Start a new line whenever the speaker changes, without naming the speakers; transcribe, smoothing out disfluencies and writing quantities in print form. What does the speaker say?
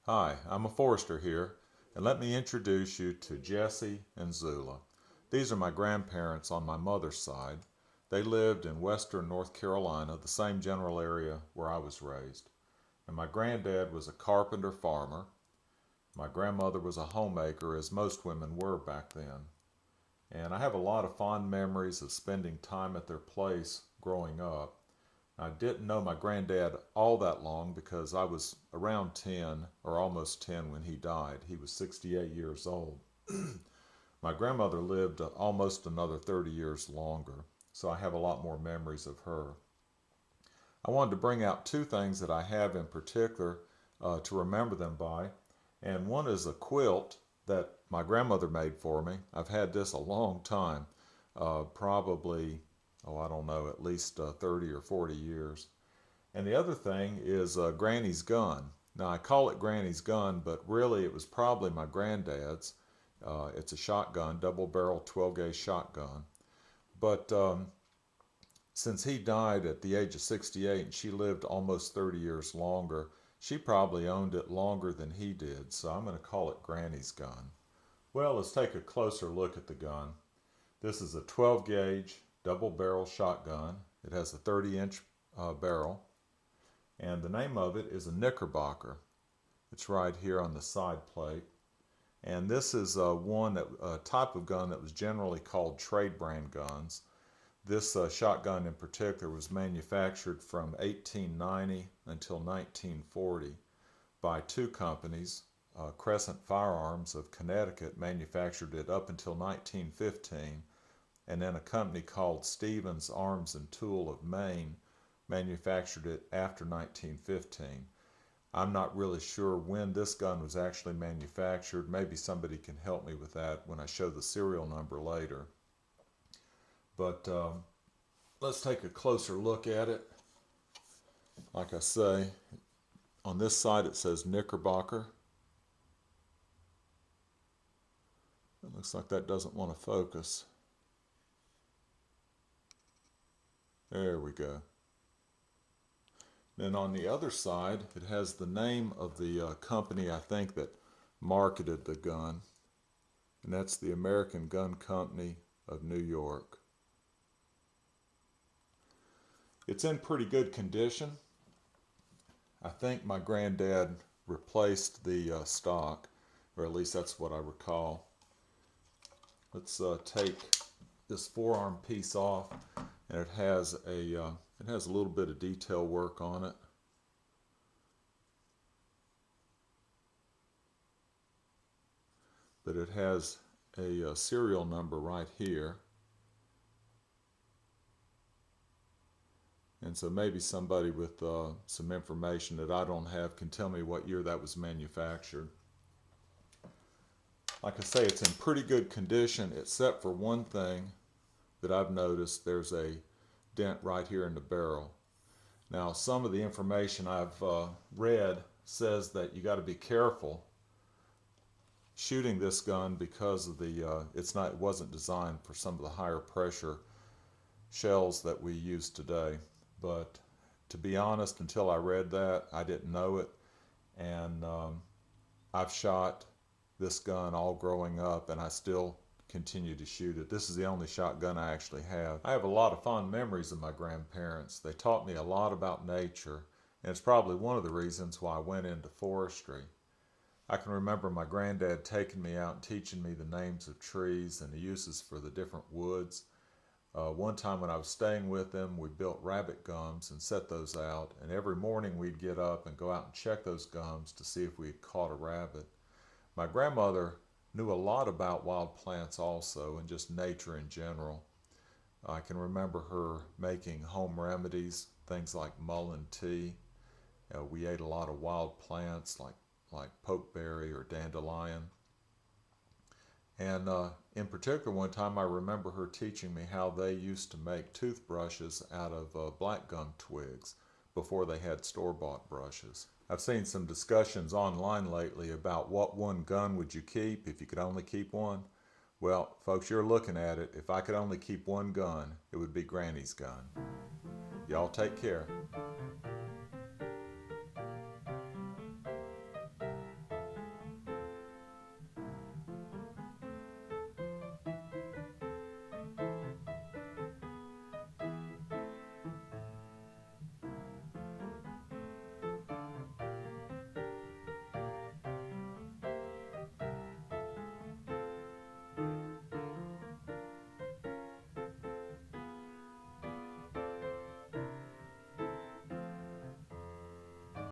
Hi, I'm a forester here, and let me introduce you to Jesse and Zula. These are my grandparents on my mother's side. They lived in western North Carolina, the same general area where I was raised. And my granddad was a carpenter farmer. My grandmother was a homemaker, as most women were back then. And I have a lot of fond memories of spending time at their place growing up. I didn't know my granddad all that long because I was around 10 or almost 10 when he died. He was 68 years old. My grandmother lived almost another 30 years longer, so I have a lot more memories of her. I wanted to bring out two things that I have in particular to remember them by, and one is a quilt that my grandmother made for me. I've had this a long time, probably, I don't know, at least 30 or 40 years. And the other thing is Granny's gun. Now, I call it Granny's gun, but really it was probably my granddad's. It's a shotgun, double barrel 12 gauge shotgun. But since he died at the age of 68 and she lived almost 30 years longer, she probably owned it longer than he did. So I'm going to call it Granny's gun. Well, let's take a closer look at the gun. This is a 12 gauge double barrel shotgun. It has a 30-inch barrel, and the name of it is a Knickerbocker. It's right here on the side plate. And this is a type of gun that was generally called trade brand guns. This shotgun in particular was manufactured from 1890 until 1940 by two companies. Crescent Firearms of Connecticut manufactured it up until 1915, and then a company called Stevens Arms and Tool of Maine manufactured it after 1915. I'm not really sure when this gun was actually manufactured. Maybe somebody can help me with that when I show the serial number later. But let's take a closer look at it. Like I say, on this side it says Knickerbocker. It looks like that doesn't want to focus. There we go. Then on the other side, it has the name of the company, I think, that marketed the gun, and that's the American Gun Company of New York. It's in pretty good condition. I think my granddad replaced the stock, or at least that's what I recall. Let's take this forearm piece off, and it has a little bit of detail work on it. But it has a serial number right here. And so maybe somebody with some information that I don't have can tell me what year that was manufactured. Like I say, it's in pretty good condition, except for one thing that I've noticed. There's a dent right here in the barrel. Now, some of the information I've read says that you got to be careful shooting this gun because of it wasn't designed for some of the higher pressure shells that we use today. But to be honest, until I read that, I didn't know it. And I've shot this gun all growing up, and I still continue to shoot it. This is the only shotgun I actually have. I have a lot of fond memories of my grandparents. They taught me a lot about nature, and it's probably one of the reasons why I went into forestry. I can remember my granddad taking me out and teaching me the names of trees and the uses for the different woods. One time when I was staying with him, we built rabbit gums and set those out, and every morning we'd get up and go out and check those gums to see if we had caught a rabbit. My grandmother knew a lot about wild plants also, and just nature in general. I can remember her making home remedies, things like mullein tea. We ate a lot of wild plants like pokeberry or dandelion. And in particular, one time I remember her teaching me how they used to make toothbrushes out of black gum twigs before they had store-bought brushes. I've seen some discussions online lately about what one gun would you keep if you could only keep one. Well, folks, you're looking at it. If I could only keep one gun, it would be Granny's gun. Y'all take care.